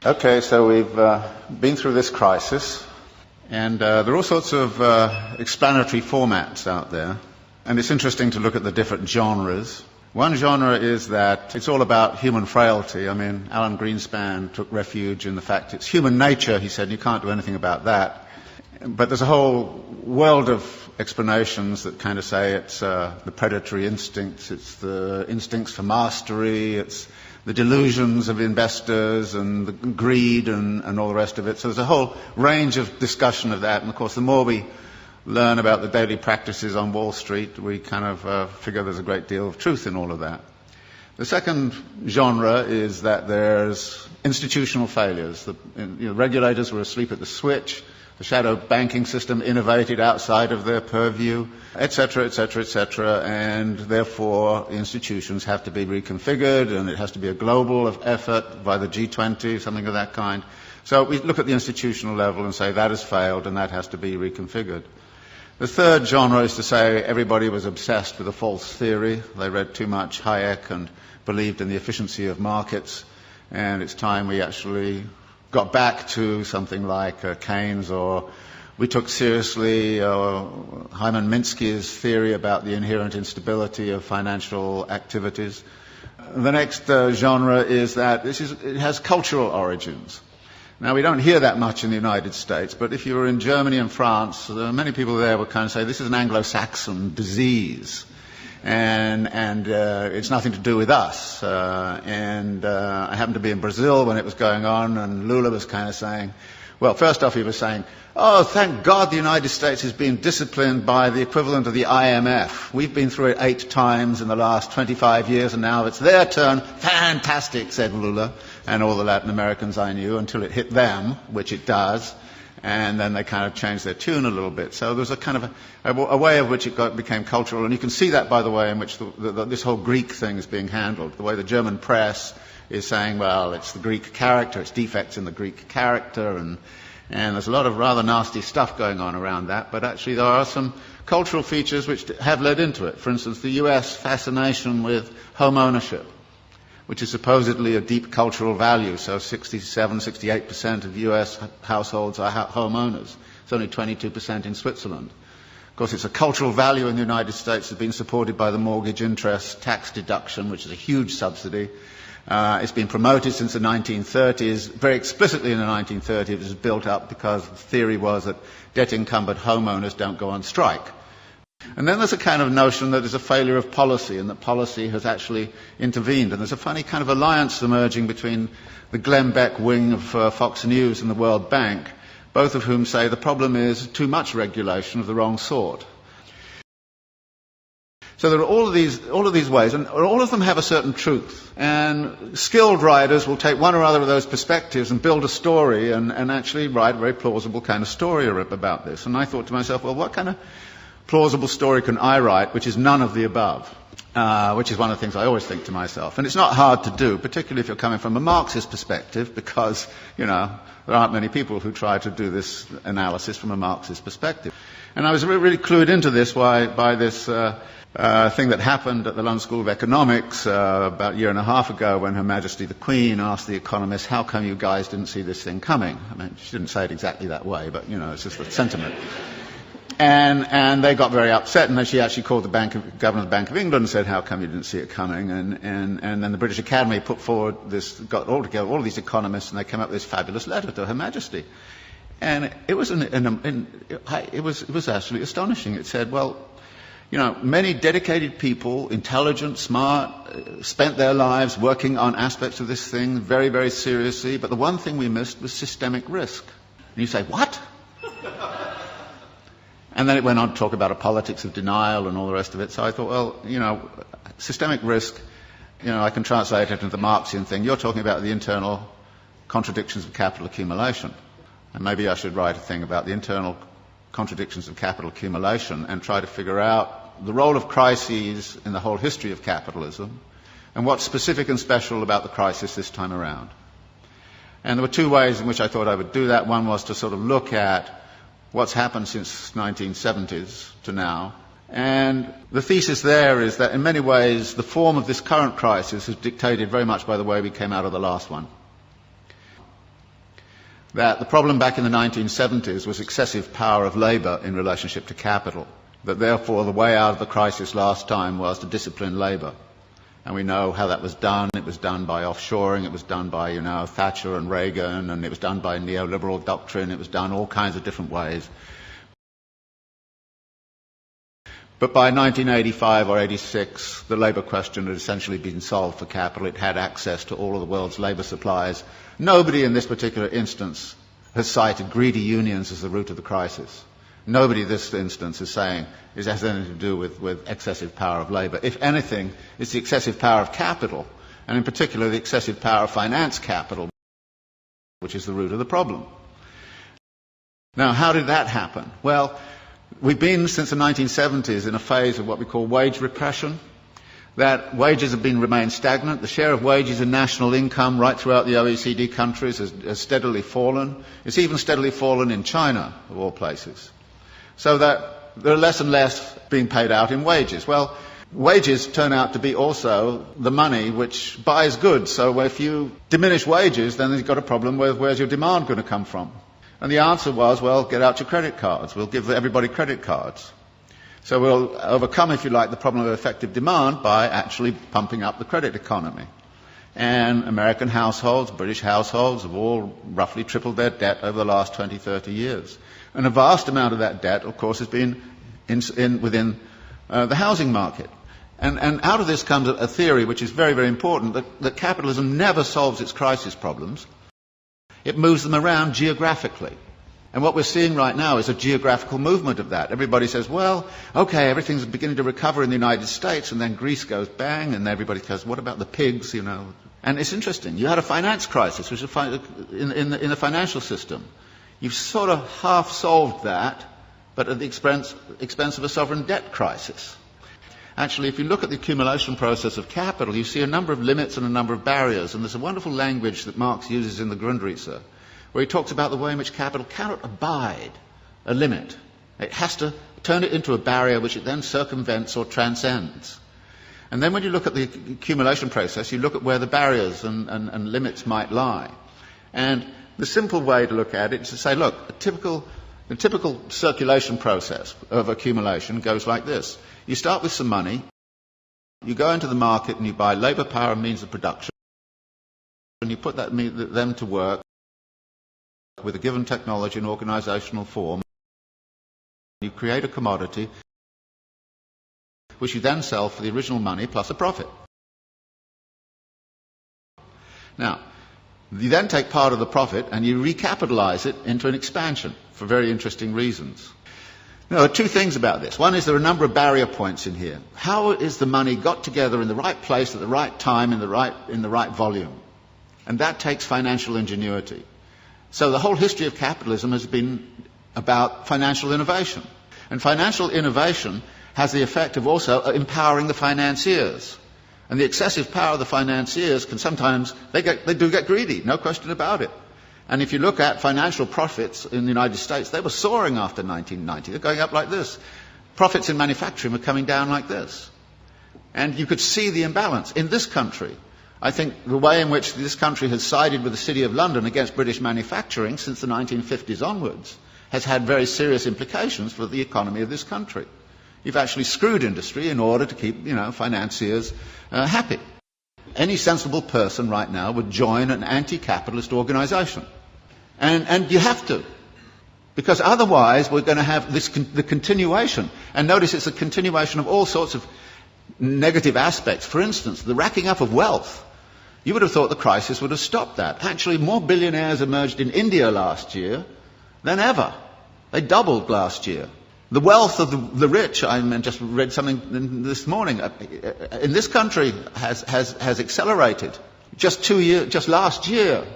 Okay, so we've been through this crisis, and there are all sorts of explanatory formats out there, and it's interesting to look at the different genres. One genre is that it's all about human frailty. I mean, Alan Greenspan took refuge in the fact it's human nature, he said, and you can't do anything about that. But there's a whole world of explanations that kind of say it's the predatory instincts, it's the instincts for mastery, it's the delusions of investors and the greed and all the rest of it. So there's a whole range of discussion of that. And of course, the more we learn about the daily practices on Wall Street, we kind of figure there's a great deal of truth in all of that. The second genre is that there's institutional failures. The regulators were asleep at the switch. The shadow banking system innovated outside of their purview, etc., etc., etc., and therefore institutions have to be reconfigured, and it has to be a global effort by the G20, something of that kind. So we look at the institutional level and say that has failed and that has to be reconfigured. The third genre is to say everybody was obsessed with a false theory. They read too much Hayek and believed in the efficiency of markets, and it's time we actually got back to something like Keynes, or we took seriously Hyman Minsky's theory about the inherent instability of financial activities. The next genre is that it has cultural origins. Now, we don't hear that much in the United States, but if you were in Germany and France, many people there would kind of say this is an Anglo-Saxon disease. And it's nothing to do with us. I happened to be in Brazil when it was going on, and Lula was kind of saying, well, first off he was saying, oh, thank God the United States has been disciplined by the equivalent of the IMF. We've been through it 8 times in the last 25 years, and now it's their turn. Fantastic, said Lula, and all the Latin Americans I knew, until it hit them, which it does. And then they kind of changed their tune a little bit. So there was a kind of a way of which it became cultural. And you can see that by the way in which this whole Greek thing is being handled. The way the German press is saying, well, it's the Greek character, it's defects in the Greek character. And there's a lot of rather nasty stuff going on around that. But actually there are some cultural features which have led into it. For instance, the US fascination with home ownership, which is supposedly a deep cultural value. So 68% of US households are homeowners. It's only 22% in Switzerland. Of course, it's a cultural value in the United States that's been supported by the mortgage interest tax deduction, which is a huge subsidy. It's been promoted since the 1930s. Very explicitly in the 1930s, it was built up because the theory was that debt-encumbered homeowners don't go on strike. And then there's a kind of notion that there's a failure of policy, and that policy has actually intervened. And there's a funny kind of alliance emerging between the Glenn Beck wing of Fox News and the World Bank, both of whom say the problem is too much regulation of the wrong sort. So there are all of these ways, and all of them have a certain truth. And skilled writers will take one or other of those perspectives and build a story and actually write a very plausible kind of story about this. And I thought to myself, well, what kind of plausible story can I write which is none of the above? Which is one of the things I always think to myself. And it's not hard to do, particularly if you're coming from a Marxist perspective, because, there aren't many people who try to do this analysis from a Marxist perspective. And I was really clued into this by this thing that happened at the London School of Economics about a year and a half ago, when Her Majesty the Queen asked the economists, how come you guys didn't see this thing coming? I mean, she didn't say it exactly that way, but, it's just the sentiment. And they got very upset, and then she actually called the governor of the Bank of England and said, how come you didn't see it coming? And then the British Academy put forward got all together all of these economists, and they came up with this fabulous letter to Her Majesty. And it was it was actually astonishing. It said, well, many dedicated people, intelligent, smart, spent their lives working on aspects of this thing very, very seriously, but the one thing we missed was systemic risk. And you say, what? And then it went on to talk about a politics of denial and all the rest of it. So I thought, well, systemic risk, I can translate it into the Marxian thing. You're talking about the internal contradictions of capital accumulation. And maybe I should write a thing about the internal contradictions of capital accumulation and try to figure out the role of crises in the whole history of capitalism and what's specific and special about the crisis this time around. And there were 2 ways in which I thought I would do that. One was to sort of look at what's happened since 1970s to now. And the thesis there is that in many ways the form of this current crisis is dictated very much by the way we came out of the last one. that the problem back in the 1970s was excessive power of labour in relationship to capital, that therefore the way out of the crisis last time was to discipline labour. And we know how that was done. It was done by offshoring, it was done by, Thatcher and Reagan, and it was done by neoliberal doctrine, it was done all kinds of different ways. But by 1985 or 86, the labour question had essentially been solved for capital. It had access to all of the world's labour supplies. Nobody in this particular instance has cited greedy unions as the root of the crisis. Nobody in this instance is saying it has anything to do with excessive power of labour. If anything, it's the excessive power of capital, and in particular the excessive power of finance capital, which is the root of the problem. Now, how did that happen? Well, we've been, since the 1970s, in a phase of what we call wage repression, that wages have remained stagnant. The share of wages in national income right throughout the OECD countries has steadily fallen. It's even steadily fallen in China, of all places. So that there are less and less being paid out in wages. Well, wages turn out to be also the money which buys goods. So if you diminish wages, then you've got a problem with where's your demand going to come from? And the answer was, well, get out your credit cards. We'll give everybody credit cards. So we'll overcome, if you like, the problem of effective demand by actually pumping up the credit economy. And American households, British households have all roughly tripled their debt over the last 20, 30 years. And a vast amount of that debt, of course, has been within the housing market. And out of this comes a theory which is very, very important, that capitalism never solves its crisis problems. It moves them around geographically. And what we're seeing right now is a geographical movement of that. Everybody says, well, okay, everything's beginning to recover in the United States, and then Greece goes bang, and everybody says, what about the pigs, And it's interesting. You had a finance crisis, which is in the financial system. You've sort of half solved that, but at the expense of a sovereign debt crisis. Actually, if you look at the accumulation process of capital, you see a number of limits and a number of barriers. And there's a wonderful language that Marx uses in the Grundrisse, where he talks about the way in which capital cannot abide a limit. It has to turn it into a barrier which it then circumvents or transcends. And then when you look at the accumulation process, you look at where the barriers and limits might lie. And the simple way to look at it is to say, look, the typical circulation process of accumulation goes like this. You start with some money, you go into the market and you buy labour, power and means of production, and you put them to work with a given technology and organisational form. You create a commodity which you then sell for the original money plus a profit. Now, you then take part of the profit and you recapitalise it into an expansion for very interesting reasons. Now, there are two things about this. One is there are a number of barrier points in here. How is the money got together in the right place at the right time in the right volume? And that takes financial ingenuity. So the whole history of capitalism has been about financial innovation. And financial innovation has the effect of also empowering the financiers. And the excessive power of the financiers can sometimes, they do get greedy, no question about it. And if you look at financial profits in the United States, they were soaring after 1990. They're going up like this. Profits in manufacturing were coming down like this. And you could see the imbalance. In this country, I think the way in which this country has sided with the City of London against British manufacturing since the 1950s onwards has had very serious implications for the economy of this country. You've actually screwed industry in order to keep, financiers happy. Any sensible person right now would join an anti-capitalist organisation. And you have to. Because otherwise we're going to have the continuation. And notice it's a continuation of all sorts of negative aspects. For instance, the racking up of wealth. You would have thought the crisis would have stopped that. Actually, more billionaires emerged in India last year than ever. They doubled last year. The wealth of the rich, I just read something this morning, in this country has accelerated. Just last year,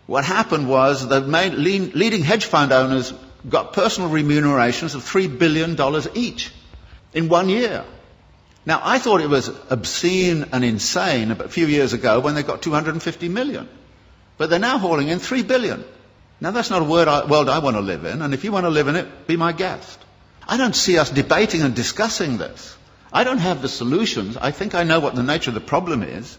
what happened was the leading hedge fund owners got personal remunerations of $3 billion each in 1 year. Now, I thought it was obscene and insane a few years ago when they got 250 million. But they're now hauling in 3 billion. Now, that's not a world I want to live in, and if you want to live in it, be my guest. I don't see us debating and discussing this. I don't have the solutions. I think I know what the nature of the problem is.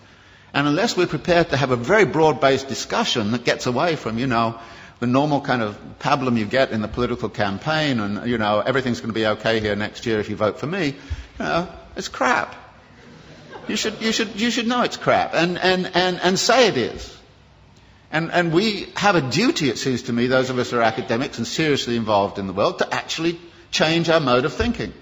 And unless we're prepared to have a very broad-based discussion that gets away from, the the normal kind of pablum you get in the political campaign and, you know, everything's going to be okay here next year if you vote for me, you know, it's crap. You should know it's crap and say it is. And we have a duty, it seems to me, those of us who are academics and seriously involved in the world, to actually change our mode of thinking.